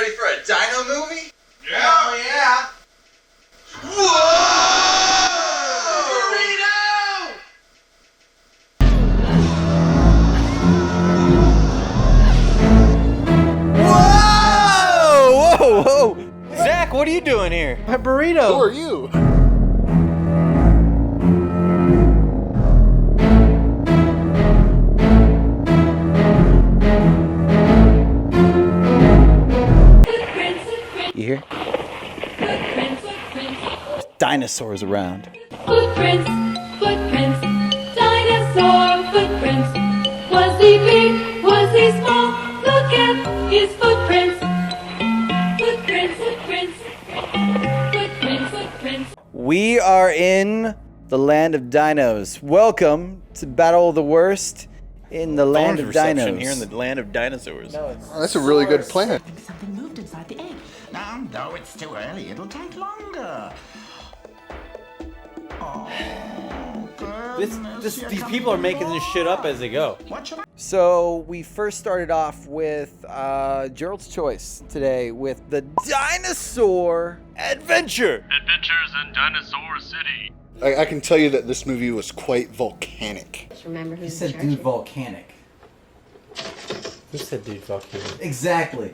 ready for a dino movie? Yeah. Oh, yeah. Whoa! Burrito! Whoa! Whoa! Zach, what are you doing here? My burrito. Who are you? You hear? There's dinosaurs around. Footprints, footprints, dinosaur footprints. Was he big? Was he small? Look at his footprints. Footprints, footprints, footprints, footprints. We are in the land of dinos. Welcome to Battle of the Worst in the land of dinos. Here in the land of dinosaurs. Oh, that's a really good plan. I think something moved inside the egg. No, it's too early. It'll take longer. Oh, These people are making this shit up as they go. What should I? So we first started off with Gerald's choice today with the Dinosaur Adventure. Adventures in Dinosaur City. I can tell you that this movie was quite volcanic. Just remember He who's said in dude charge. volcanic. Who said dude volcanic? Exactly.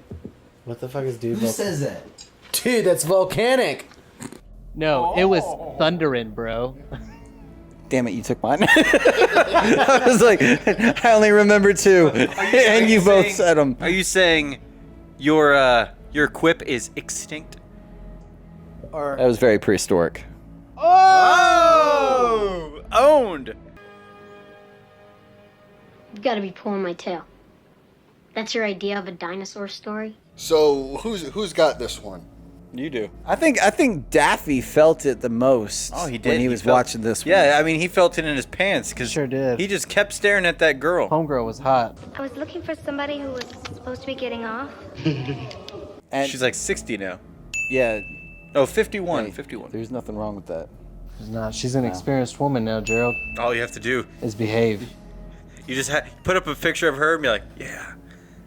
What the fuck is dude Who volcanic? says that? Dude, that's volcanic. No, it was thundering, bro. Damn it, you took mine. I was like, I only remember two, and you both said them. Are you saying your quip is extinct? Or That was very prehistoric. Oh! Owned! You've got to be pulling my tail. That's your idea of a dinosaur story? So who's got this one? You do. I think Daffy felt it the most. Oh, he did. when he was watching this one. Yeah, I mean, he felt it in his pants because Sure did. he just kept staring at that girl. Homegirl was hot. I was looking for somebody who was supposed to be getting off. And She's like 60 now. yeah, Oh, 51. hey, 51. There's nothing wrong with that. She's not. She's an experienced woman now, Gerald. All you have to do, Is behave. you just put up a picture of her and be like, yeah,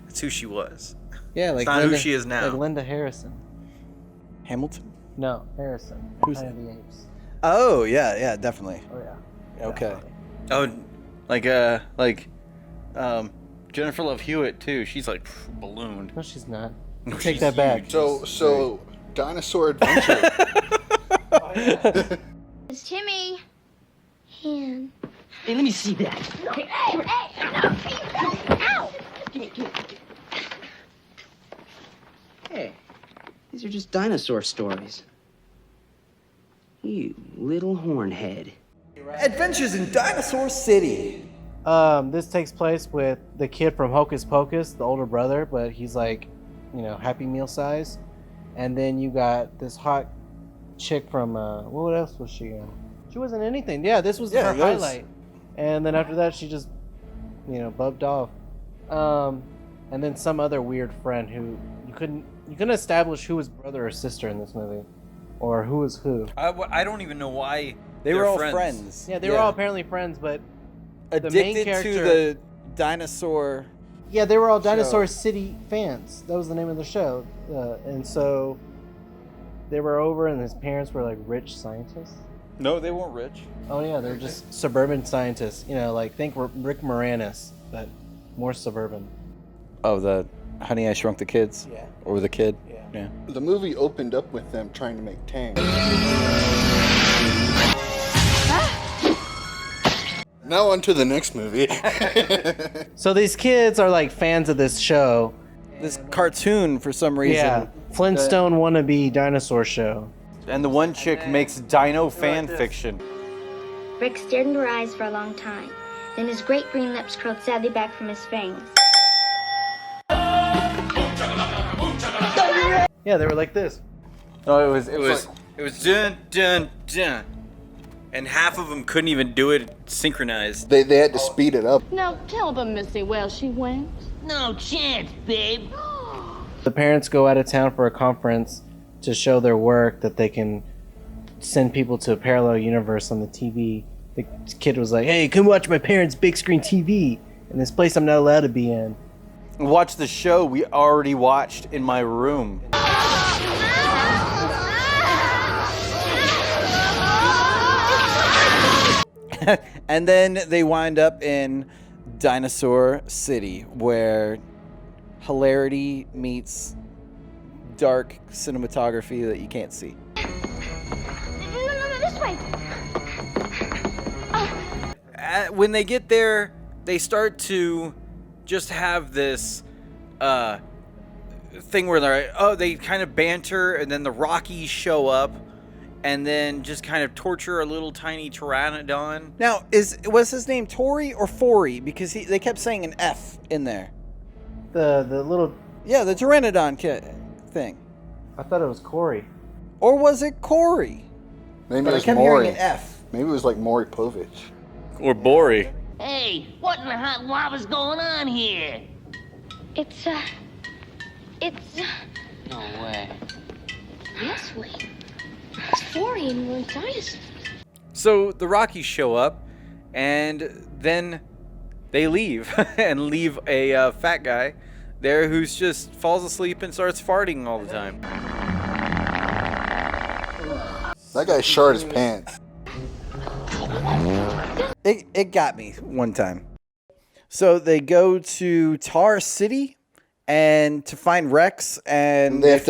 that's who she was. Yeah, like not who she is now. Like Linda Harrison. Hamilton? No, Harrison. Who's Planet of the Apes. Oh yeah, definitely. Oh yeah. Okay. Oh, Jennifer Love Hewitt too. She's like ballooned. No, she's not. No, Take she's that back. huge. So Dinosaur Adventure. It's Timmy. Han. Hey, let me see that. Ow! Hey, these are just dinosaur stories. You little hornhead. Adventures in Dinosaur City. This takes place with the kid from Hocus Pocus, the older brother, but he's like, Happy Meal size. And then you got this hot chick from what else was she in? She wasn't in anything. Yeah, this was her that was- highlight. And then after that, she just, bubbed off. And then some other weird friend who you couldn't establish who was brother or sister in this movie, or who was who. I don't even know why They were they're all friends. Yeah, they were all apparently friends, but addicted main to character- the dinosaur. yeah, they were all Dinosaur City fans. That was the name of the show, and so they were over, and his parents were like rich scientists. No, they weren't rich. Oh yeah, they're just suburban scientists. Think Rick Moranis, but more suburban. Oh, the Honey, I Shrunk the Kids? Yeah. Or the kid? Yeah. The movie opened up with them trying to make tanks. Now on to the next movie. So these kids are like fans of this show. This cartoon, for some reason. Yeah, Flintstone wannabe dinosaur show. And the one chick makes dino fan fiction. Rick stared into her eyes for a long time. Then his great green lips curled sadly back from his fangs. Yeah, they were like this. No, it was dun dun dun, and half of them couldn't even do it synchronized. they had to speed it up. Now tell the Missy where she went. No chance, babe. The parents go out of town for a conference to show their work that they can send people to a parallel universe on the TV. The kid was like, "Hey, come watch my parents' big screen TV in this place I'm not allowed to be in." Watch the show we already watched in my room. And then they wind up in Dinosaur City, where hilarity meets dark cinematography that you can't see. No, this way. When they get there, they start to just have this thing where they kind of banter, and then the Rockies show up, and then just kind of torture a little tiny pteranodon. Now, was his name Tori or Fori? Because they kept saying an F in there. The little. Yeah, the pteranodon thing. I thought it was Corey. Or was it Corey? Maybe But it I was kept Maury. hearing an F. Maybe it was like Maury Povich. Or Bori. Hey, what in the hot lava's going on here? It's No way. yes, wait. It's Fori and we're dinosaurs. So the Rockies show up, and then they leave and leave a fat guy there who's just falls asleep and starts farting all the time. That guy shart his pants. It got me one time. So they go to Tar City and to find Rex, and They have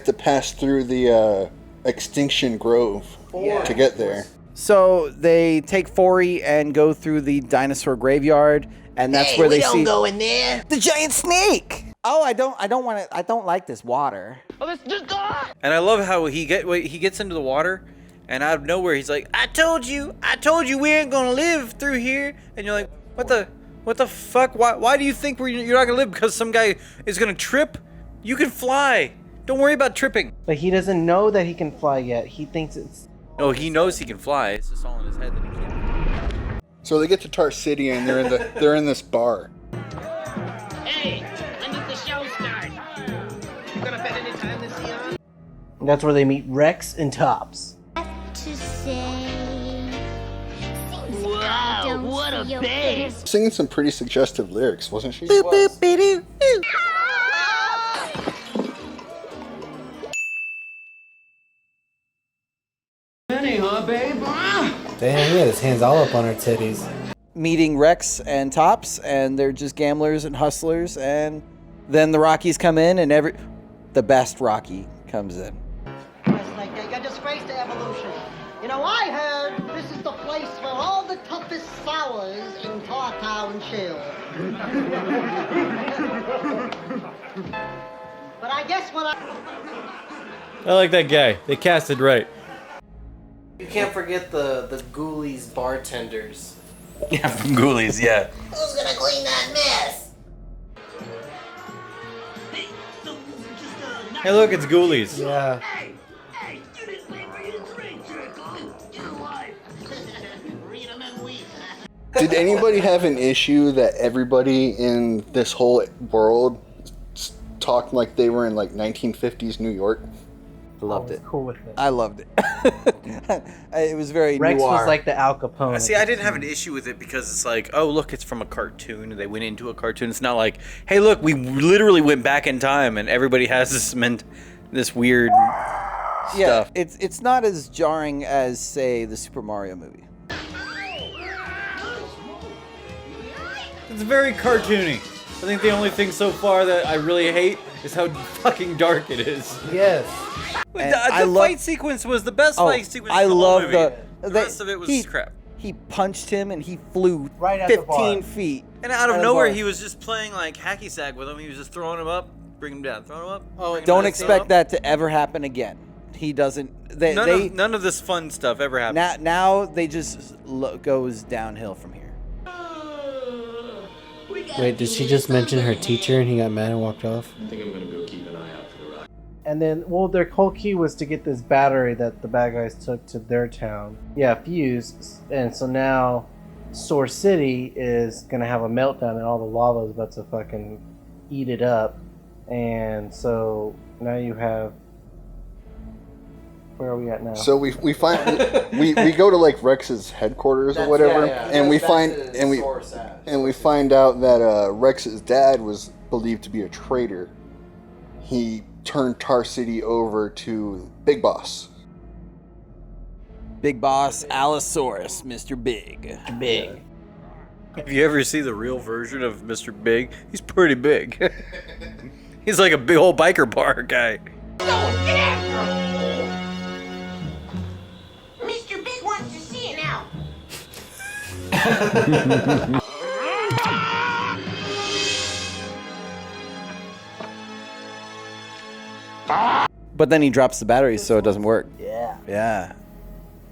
to pass through the Extinction Grove to get there. So they take Fori and go through the dinosaur graveyard, and that's where they see go in there. the giant snake. Oh, I don't like this water. Oh, let's just go. And I love how he gets into the water, and out of nowhere he's like, I told you we ain't gonna live through here. And you're like, what the fuck? Why do you think you're not gonna live? Because some guy is gonna trip? You can fly. Don't worry about tripping. But he doesn't know that he can fly yet. He thinks it's. No, he knows he can fly. It's just all in his head that he can't. So they get to Tar City and they're in this bar. Hey, when does the show start? You gonna bet any time this year? That's where they meet Rex and Tops. To say. Wow, what a bass! Singing some pretty suggestive lyrics, wasn't she? Anyhow, babe. Damn, he had his hands all up on her titties. Meeting Rex and Tops, and they're just gamblers and hustlers, and then the Rockies come in, and the best Rocky comes in. You're a disgrace to evolution. You know, I heard this is the place where all the toughest sours in Tartown chill. But I guess when I like that guy. They casted right. You can't forget the Ghoulies bartenders. Yeah, from Ghoulies, yeah. Who's gonna clean that mess? Hey, look, it's Ghoulies. Yeah. Hey, you didn't pay for your drink, Get a life. Read 'em and weep. Did anybody have an issue that everybody in this whole world talked like they were in like 1950s New York? Loved it. Cool with it. I loved it. It was very Rex noir. was like the Al Capone. See, I didn't have an issue with it because it's like, oh, look, it's from a cartoon. They went into a cartoon. It's not like, hey, look, we literally went back in time and everybody has this weird Yeah, stuff. it's not as jarring as, say, the Super Mario movie. It's very cartoony. I think the only thing so far that I really hate is how fucking dark it is. Yes. The fight sequence was the best fight sequence I in the whole love movie. The rest of it was crap. He punched him and he flew Right at the 15 bar. feet. And out of the nowhere, bar. he was just playing like hacky sack with him. He was just throwing him up, bringing him down, throwing him up. Oh, bring him don't down, expect throw him that to ever happen again. He doesn't. up. None of this fun stuff ever happened. Now they just goes downhill from here. Wait, did she just mention her teacher and he got mad and walked off? And then, well, their whole key was to get this battery that the bad guys took to their town. Yeah, fused. And so now Source City is going to have a meltdown and all the lava is about to fucking eat it up. And so now you have... Where are we at now? So we find we go to like Rex's headquarters or whatever, and we find out that Rex's dad was believed to be a traitor, he turned Tar City over to Big Boss. Big Boss Allosaurus, Mr. Big. Big. If you ever see the real version of Mr. Big, he's pretty big. He's like a big old biker bar guy. Mr. Big wants to see it now. But then he drops the batteries so it doesn't work. Yeah. Yeah.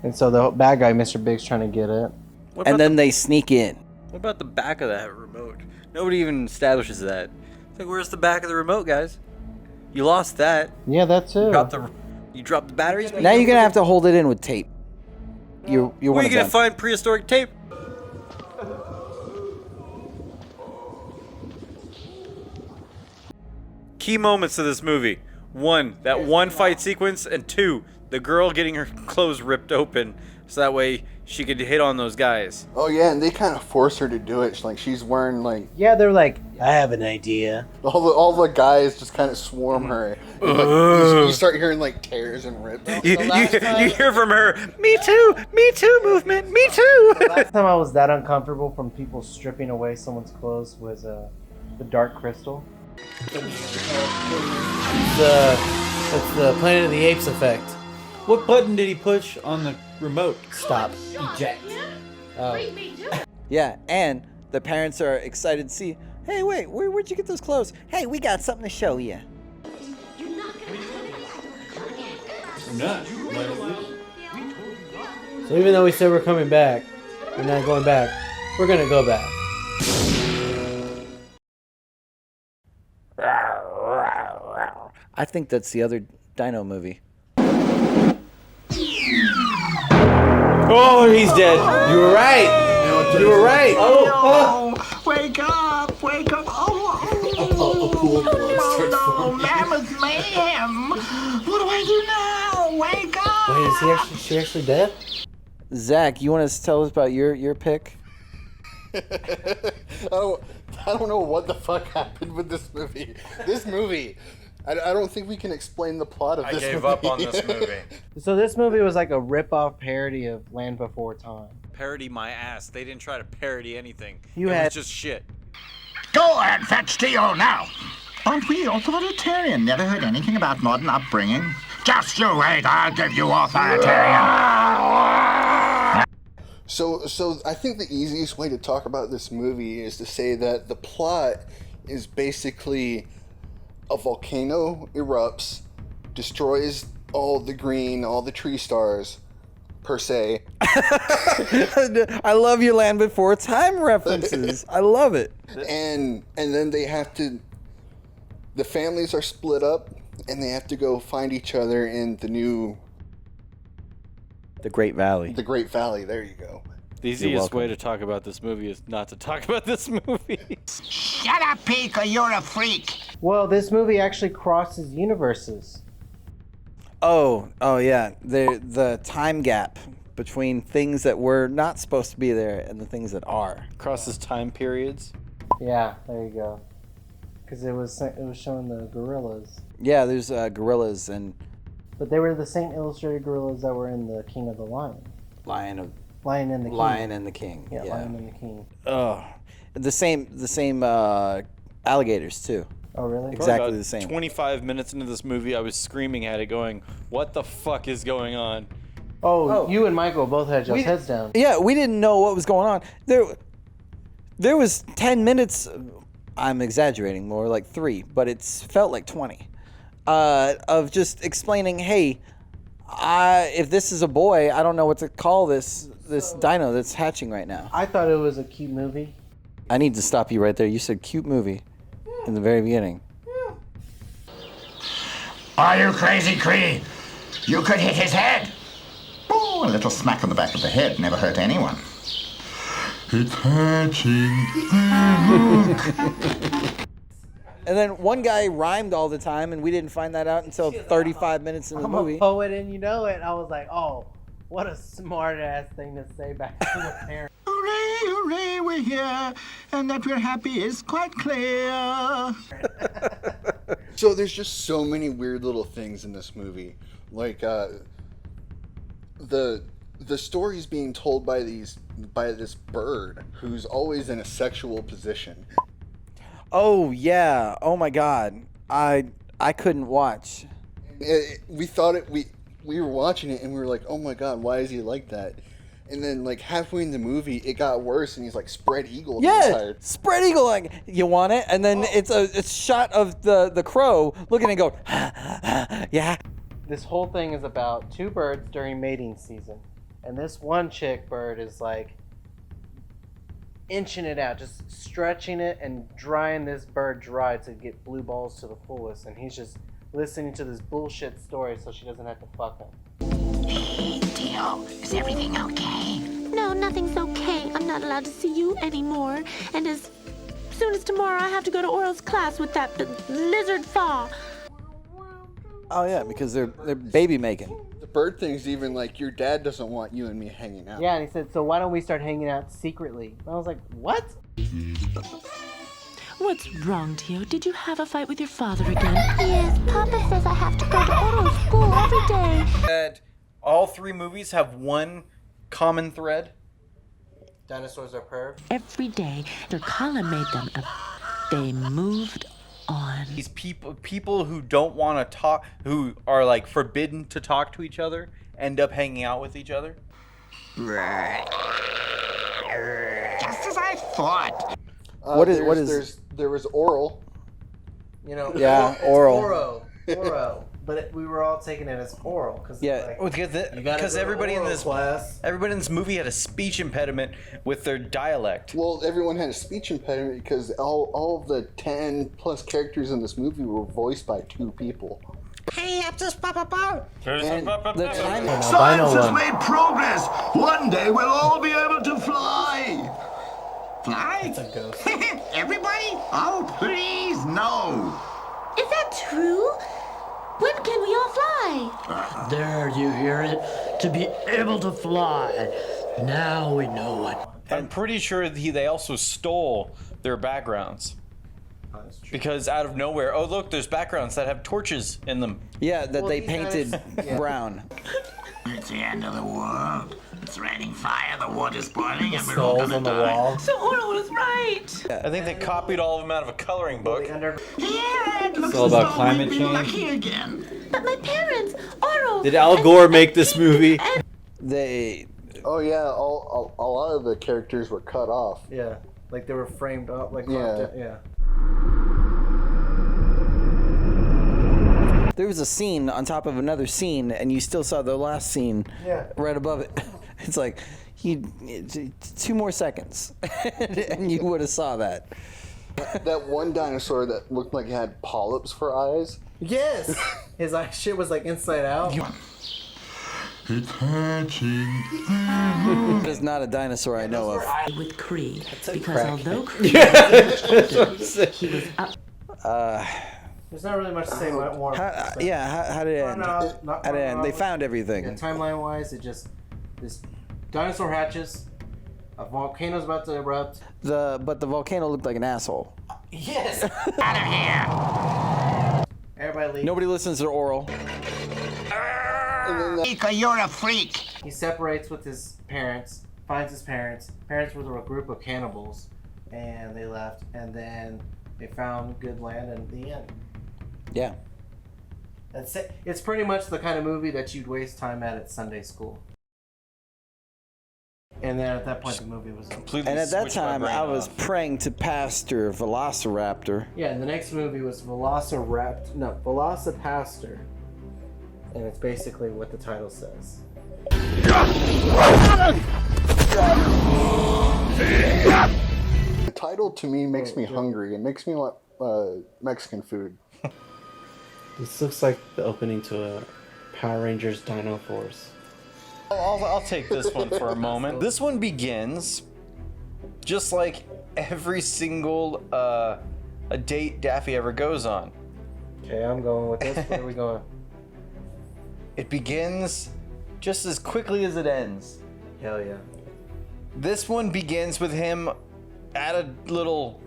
And so the bad guy, Mr. Big's trying to get it. And then they sneak in. What about the back of that remote? Nobody even establishes that. It's like, where's the back of the remote, guys? You lost that. Yeah, that's it. You dropped the batteries? Now you're gonna have to hold it in with tape. You're Where are you gonna find prehistoric tape? Key moments of this movie. 1, that one fight sequence, and 2, the girl getting her clothes ripped open so that way she could hit on those guys. Oh yeah, and they kind of force her to do it. Like she's wearing like Yeah, they're like, I have an idea. all the guys just kind of swarm her. And, like, you start hearing like tears and rips. You hear from her, me too movement, me too. The last time I was that uncomfortable from people stripping away someone's clothes was the Dark Crystal. It's the Planet of the Apes effect. What button did he push on the remote? Stop. Eject. Oh. Yeah, and the parents are excited to see, hey, wait, where'd you get those clothes? Hey, we got something to show you. I'm not. So even though we said we're coming back, we're not going back. We're gonna go back. I think that's the other Dino movie. Oh, he's dead. You were right. You were right. Oh, wake up, wake up. Oh, no, mammoth mayhem. What do I do now? Wake up. Wait, is she actually dead? Zach, you want to tell us about your pick? I don't know what the fuck happened with this movie. This movie, I don't think we can explain the plot of this movie. I gave up on this movie. So this movie was like a rip-off parody of Land Before Time. Parody my ass. They didn't try to parody anything. It was just shit. Go and fetch Theo now. Aren't we authoritarian? Never heard anything about modern upbringing? Just you wait, I'll give you authoritarian. So I think the easiest way to talk about this movie is to say that the plot is basically a volcano erupts, destroys all the green, all the tree stars, per se. I love your Land Before Time references. I love it. And then they have to, the families are split up, and they have to go find each other in the Great Valley. The Great Valley, there you go. The easiest way to talk about this movie is not to talk about this movie. Shut up, Pika, you're a freak. Well, this movie actually crosses universes. Oh yeah. The time gap between things that were not supposed to be there and the things that are. Crosses time periods. Yeah, there you go. Because it was showing the gorillas. Yeah, there's gorillas But they were the same illustrated gorillas that were in The King of the Lion. Lion and the King. Yeah, Lion and the King. Oh, the same alligators too. Oh, really? Exactly the same. 25 minutes into this movie, I was screaming at it, going, "What the fuck is going on?" Oh, you and Michael both had your heads down. Yeah, we didn't know what was going on. There was 10 minutes. I'm exaggerating, more like 3, but it felt like 20. Of just explaining, hey, if this is a boy, I don't know what to call this dino that's hatching right now. I thought it was a cute movie. I need to stop you right there. You said cute movie in the very beginning. Are you crazy, Cree? You could hit his head. Oh, a little smack on the back of the head never hurt anyone. It's hatching. And then one guy rhymed all the time, and we didn't find that out until 35 minutes in the movie. I'm a poet and you know it. I was like, oh, what a smart ass thing to say back to a parent. Oh Hooray, hooray, we're here, and that we're happy is quite clear. So there's just so many weird little things in this movie. Like, the story's being told by this bird who's always in a sexual position. Oh yeah. Oh my God. I couldn't watch. We thought it. We were watching it and we were like, oh my God, why is he like that? And then like halfway in the movie, it got worse and he's like spread eagle. Yeah, spread eagle. Like, you want it? And then it's a shot of the crow looking and going, yeah. This whole thing is about two birds during mating season. And this one chick bird is like inching it out, just stretching it and drying this bird dry to get blue balls to the fullest. And he's just listening to this bullshit story so she doesn't have to fuck him. Hey, Dino, is everything okay? No, nothing's okay. I'm not allowed to see you anymore. And as soon as tomorrow, I have to go to Oral's class with that lizard faw. Oh yeah, because they're baby making. The bird thing's even like, your dad doesn't want you and me hanging out. Yeah, and he said, so why don't we start hanging out secretly? And I was like, what? What's wrong, Tio? Did you have a fight with your father again? Yes, Papa says I have to go to Oral's school every day. That all three movies have one common thread. Dinosaurs are perv. Every day, their column made them they moved on. These people who don't want to talk, who are like forbidden to talk to each other, end up hanging out with each other. Just as I thought. There was Oral. You know, yeah, it's Oral. Oro. But we were all taking it as oral because because everybody in this movie had a speech impediment with their dialect. Well, everyone had a speech impediment because all of the 10 plus characters in this movie were voiced by 2 people. Hey, up this papa. And the time Science has made progress. One day we'll all be able to fly. Fly? It's a ghost. Everybody? Oh, please, no. Is that true? When can we all fly? There, you hear it? To be able to fly. Now we know what. I'm pretty sure they also stole their backgrounds. Because out of nowhere, oh look, there's backgrounds that have torches in them. Yeah, that they painted brown. It's the end of the world. It's raining fire, the water's boiling, and we're Skulls all gonna on the die. wall. So Oral was right. I think they copied all of them out of a coloring book. Yeah, it looks It's all as about though climate we'd be change. lucky again. But my parents, Oral. Did Al Gore make this movie? They. Oh yeah, a lot of the characters were cut off. Yeah, like they were framed up, like Yeah. yeah. There was a scene on top of another scene, and you still saw the last scene right above it. It's like, 2 more seconds, and you would have saw that. That one dinosaur that looked like it had polyps for eyes. Yes! His shit was like inside out. It's hatching. There's not a dinosaur I know of. With Creed, because crack. although Creed he was up. There's not really much to say about more. How did it end? How did it end? They found everything. Yeah, timeline-wise, it just this dinosaur hatches, a volcano's about to erupt. But the volcano looked like an asshole. Yes. Out of here. Everybody leaves. Nobody listens to Oral. Mika, you're a freak. He separates with his parents, finds his parents. Parents were a group of cannibals, and they left. And then they found good land, and the end. Yeah. That's it. It's pretty much the kind of movie that you'd waste time at Sunday school. And then at that point, the movie was completely. And at that time, I was praying to Pastor Velociraptor. Yeah, and the next movie was Velocipastor. And it's basically what the title says. The title to me makes me hungry. It makes me want Mexican food. This looks like the opening to a Power Rangers Dino Force. I'll take this one for a moment. This one begins just like every single a date Daffy ever goes on. Okay, I'm going with this. Where are we going? It begins just as quickly as it ends. Hell yeah. This one begins with him at a little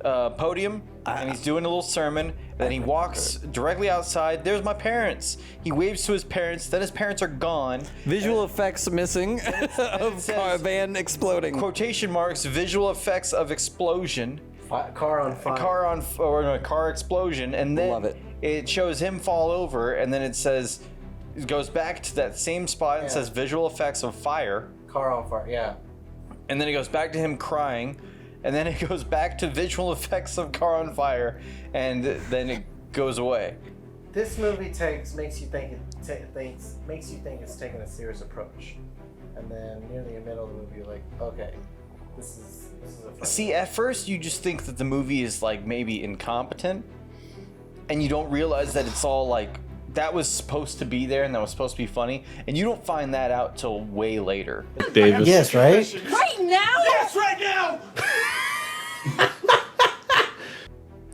podium, and he's doing a little sermon. Then he walks directly outside. There's my parents. He waves to his parents. Then his parents are gone. Visual effects missing of car van exploding. Quotation marks. Visual effects of explosion. Car on fire. Car explosion, and then it shows him fall over, and then it says, it goes back to that same spot and says visual effects of fire. Car on fire. Yeah. And then it goes back to him crying. And then it goes back to visual effects of car on fire, and then it goes away. This movie makes you think it's taking a serious approach, and then near the middle of the movie, you're like, okay, this is a fun. See, at first you just think that the movie is like maybe incompetent, and you don't realize that it's all like that was supposed to be there and that was supposed to be funny, and you don't find that out till way later. Davis. Yes, right? Right now? Yes, right now!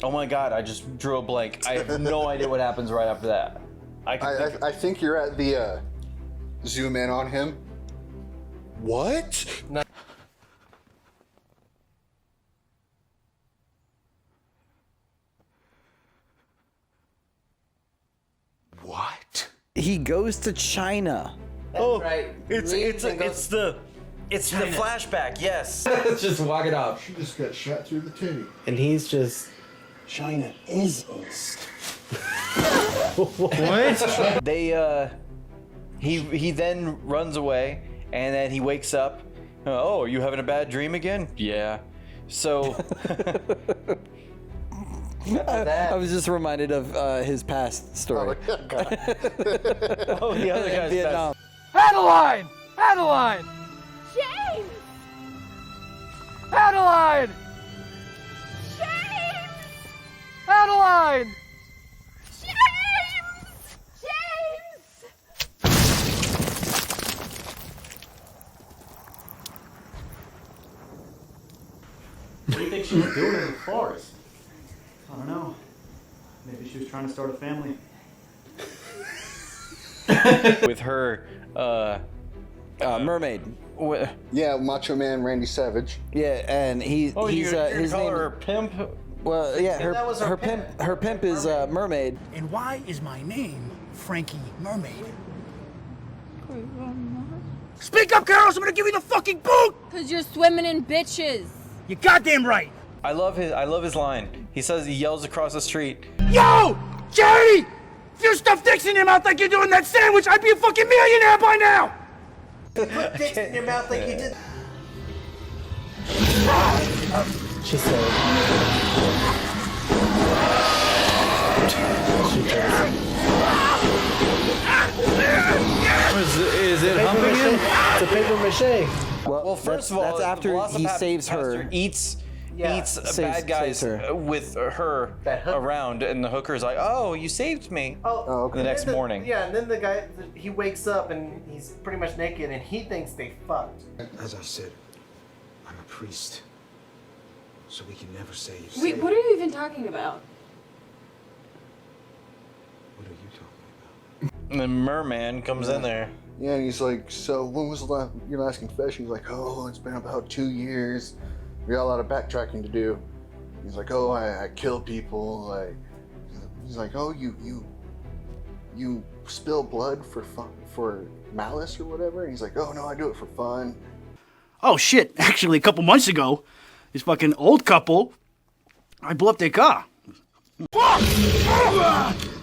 Oh my god, I just drew a blank. I have no idea what happens right after that. I think you're at the zoom in on him. What? No. What? He goes to China. That's right. It's the flashback. Yes. Let's just walk it off. She just got shot through the titty. And he's just. China is east. What? He then runs away, and then he wakes up. Oh, are you having a bad dream again? Yeah. So. I was just reminded of his past story. Oh, the other guy's Vietnam. Adeline! Adeline! James! Adeline! James! Adeline! James! What do you think she was doing in the forest? I don't know. Maybe she was trying to start a family. With her mermaid. Yeah, Macho Man Randy Savage. Yeah, and he's his name. Her pimp. Well, yeah, that was her pimp. Her pimp is Mermaid. And why is my name Frankie Mermaid? Speak up, Carol! I'm gonna give you the fucking boot! Cause you're swimming in bitches. You goddamn right! I love his line. He yells across the street. Yo! Jerry! If you stuffed dicks in your mouth like you're doing that sandwich, I'd be a fucking millionaire by now! Put dicks in your mouth like you did. She said. Is it humping him? It's a paper mache. Well, first of all, that's after he saves her. Eats bad guys with her around, and the hooker's like, "Oh, you saved me." Oh, okay. The next morning. Yeah, and then the guy, he wakes up and he's pretty much naked, and he thinks they fucked. As I said, I'm a priest, so we can never say you. Wait, what are you even talking about? What are you talking about? And the merman comes in there. Yeah, and he's like, "So when was your last confession?" He's like, "Oh, it's been about 2 years. We got a lot of backtracking to do." He's like, "Oh, I kill people." Like, he's like, "Oh, you spill blood for fun, for malice or whatever?" And he's like, "Oh no, I do it for fun." Oh shit, actually a couple months ago, this fucking old couple, I blew up their car. Fuck!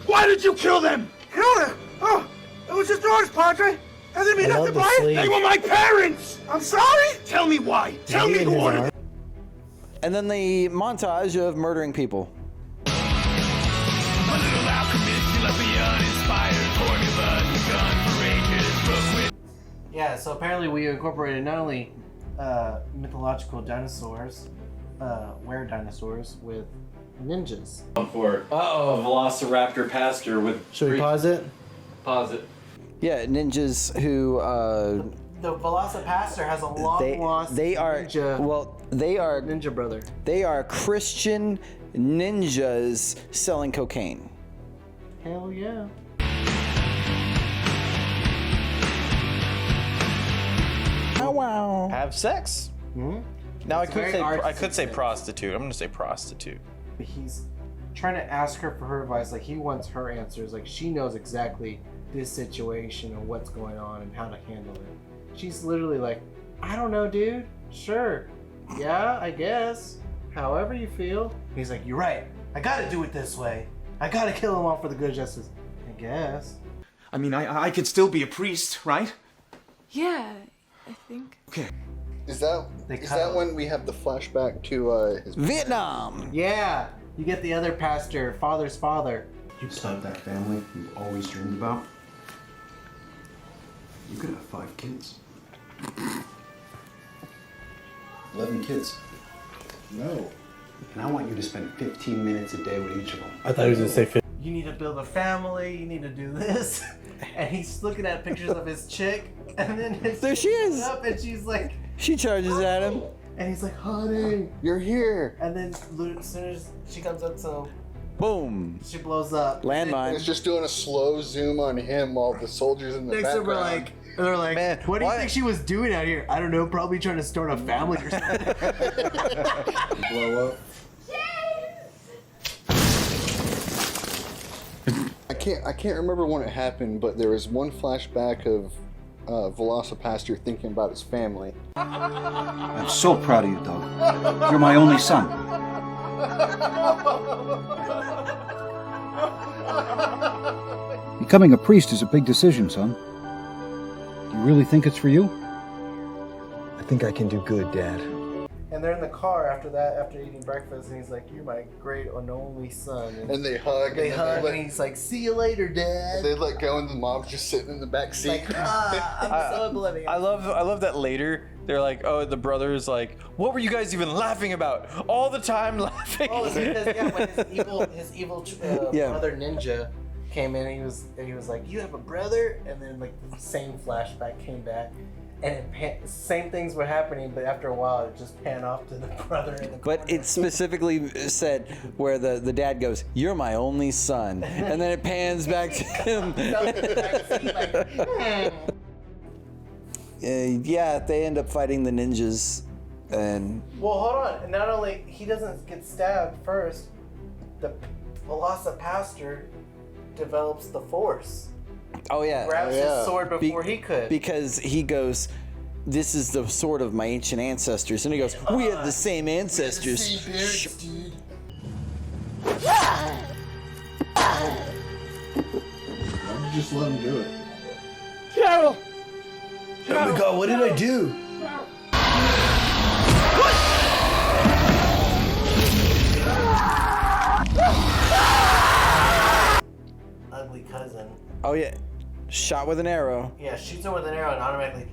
Why did you kill them? Kill them? Oh, it was just orders, Padre. I didn't mean nothing by it. They were my parents. I'm sorry. Tell me why. Tell me who ordered it. And then the montage of murdering people. Yeah, so apparently we incorporated not only mythological dinosaurs, were dinosaurs, with ninjas. For a Velociraptor pastor with. Should we pause it? Pause it. Yeah, ninjas who. The Velocipastor has a long lost ninja. Well, they are ninja brother. They are Christian ninjas selling cocaine. Hell yeah. wow. have sex. Hmm? Now It's very I could say artsy. prostitute. I'm gonna say prostitute. But he's trying to ask her for her advice. Like, he wants her answers. Like, she knows exactly this situation and what's going on and how to handle it. She's literally like, I don't know, dude. Sure. Yeah, I guess. However you feel. He's like, you're right. I gotta do it this way. I gotta kill him all for the good justice. I guess. I mean, I could still be a priest, right? Yeah, I think. Okay. Is that when we have the flashback to his Vietnam? Yeah. You get the other pastor, father's father. You start that family you've always dreamed about. You could have 5 kids. 11 kids. No. And I want you to spend 15 minutes a day with each of them. I thought he was gonna say 50. You need to build a family, you need to do this. And he's looking at pictures of his chick, and then There she is. up and she's like, She charges at him. and he's like, honey, You're here. and then as soon as she comes up to him, Boom. she blows up. Landmine. It's just doing a slow zoom on him while the soldiers in the Next to her, background. they're like, Man, what do you why- think she was doing out here? I don't know, probably trying to start a family or something. blow up. I can't remember when it happened, but there was one flashback of Velocipastor thinking about his family. I'm so proud of you, Doug. You're my only son. Becoming a priest is a big decision, son. You really think it's for you? I think I can do good, Dad. And they're in the car after that, after eating breakfast, and he's like, you're my great and only son. And they hug. They and hug, and he's like, see you later, Dad. They let go, and the mom's just sitting in the back seat. Like, I'm so oblivious. I love that later they're like, oh, the brother's like, what were you guys even laughing about? All the time laughing. Oh, it's because when his evil brother ninja came in, and he was like, you have a brother, and then like the same flashback came back, and same things were happening, but after a while it just panned off to the brother in the corner. But it specifically said where the dad goes, "You're my only son," and then it pans back to him. Yeah, they end up fighting the ninjas, and Well, hold on. And not only he doesn't get stabbed first, the Velocipastor develops the Force. oh yeah, Grabs his sword before he could. because he goes, "This is the sword of my ancient ancestors," and he goes, "We have the same ancestors." Why don't you just let him do it? Carol! Oh my God, what did I do? Ugly cousin. Oh yeah, shot with an arrow. Yeah, shoots her with an arrow and automatically.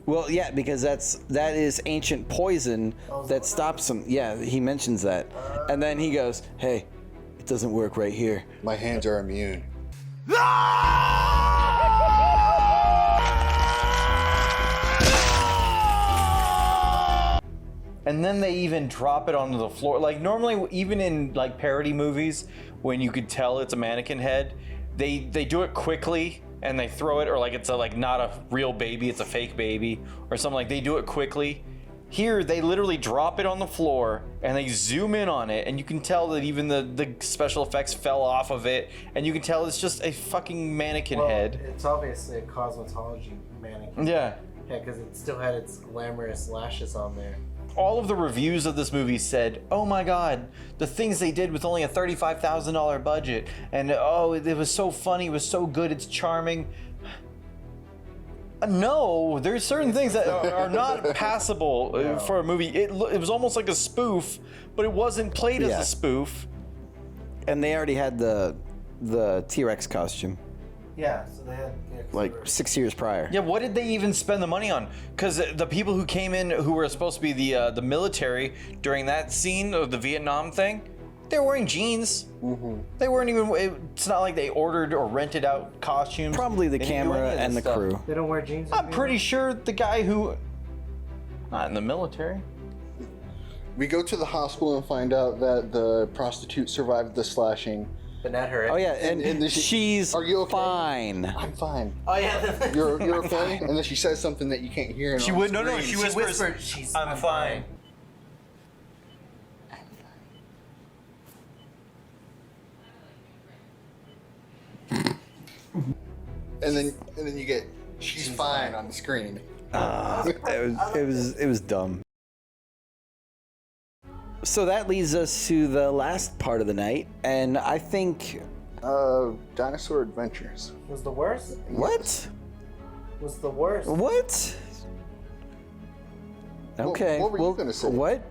Well, yeah, because that is ancient poison that stops him. Yeah, he mentions that, and then he goes, "Hey, it doesn't work right here. My hands are immune." And then they even drop it onto the floor. Like normally, even in like parody movies, when you could tell it's a mannequin head, they do it quickly and they throw it, or like it's like not a real baby, it's a fake baby or something. Like they do it quickly. Here, they literally drop it on the floor and they zoom in on it, and you can tell that even the special effects fell off of it, and you can tell it's just a fucking mannequin head. It's obviously a cosmetology mannequin. Yeah. Yeah, because it still had its glamorous lashes on there. All of the reviews of this movie said, oh my God, the things they did with only a $35,000 budget. And oh, it was so funny, it was so good, it's charming. No, there's certain things that are not passable for a movie. It was almost like a spoof, but it wasn't played as a spoof. And they already had the T-Rex costume. Yeah, so they had like 6 years prior. Yeah, what did they even spend the money on? Because the people who came in, who were supposed to be the military during that scene of the Vietnam thing, they were wearing jeans. Mm-hmm. They weren't even. It's not like they ordered or rented out costumes. Probably the They didn't do camera any of and this the stuff. crew. They don't wear jeans. I'm pretty sure the guy who, not in the military. We go to the hospital and find out that the prostitute survived the slashing. but not her. Oh yeah, and she's Are you okay? fine. I'm fine. Oh yeah. You're okay? And then she says something that you can't hear. She would no. She whispers. I'm fine. And then you get she's fine on the screen. It was dumb. So that leads us to the last part of the night, and I think Dinosaur Adventures was the worst. What? Was the worst. What? Okay. What were you gonna say? What?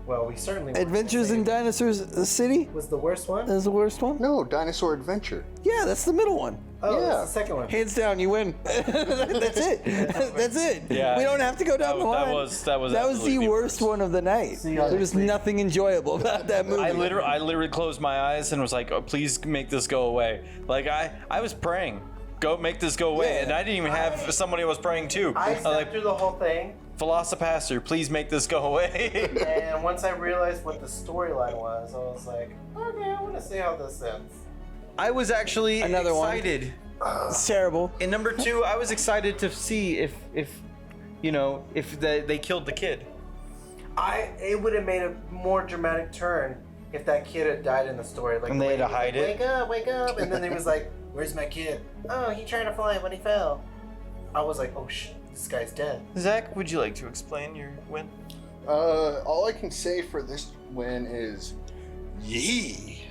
Well, we certainly weren't Adventures in Dinosaurs City? was the worst one. That was the worst one? No, Dinosaur Adventure. Yeah, that's the middle one. Oh, Yeah. that's the second one. Hands down, you win. That's it. That's it. Yeah. We don't have to go down the line. That was the worst one of the night. There was nothing enjoyable about that movie. I literally closed my eyes and was like, oh, please make this go away. Like I was praying, go make this go away, and I didn't even have somebody who was praying too. I sat like, through the whole thing, Velocipastor, please make this go away. and once I realized what the storyline was, I was like, okay, I want to see how this ends. I was actually excited. It's terrible. In number 2, I was excited to see if they killed the kid. It would have made a more dramatic turn if that kid had died in the story. Like, And they had to hide it. Wake up! And then he was like, "Where's my kid?" Oh, he tried to fly, but he fell. I was like, "Oh shit, this guy's dead." Zach, would you like to explain your win? All I can say for this win is, yee.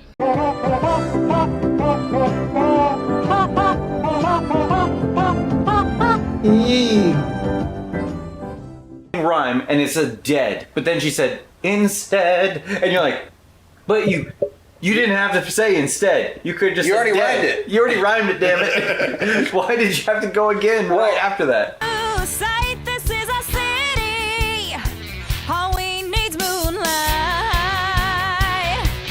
Rhyme, and it said dead, but then she said instead, and you're like, but you didn't have to say instead. You could just. You already dead. rhymed it. You already rhymed it, damn it. Why did you have to go again right after that?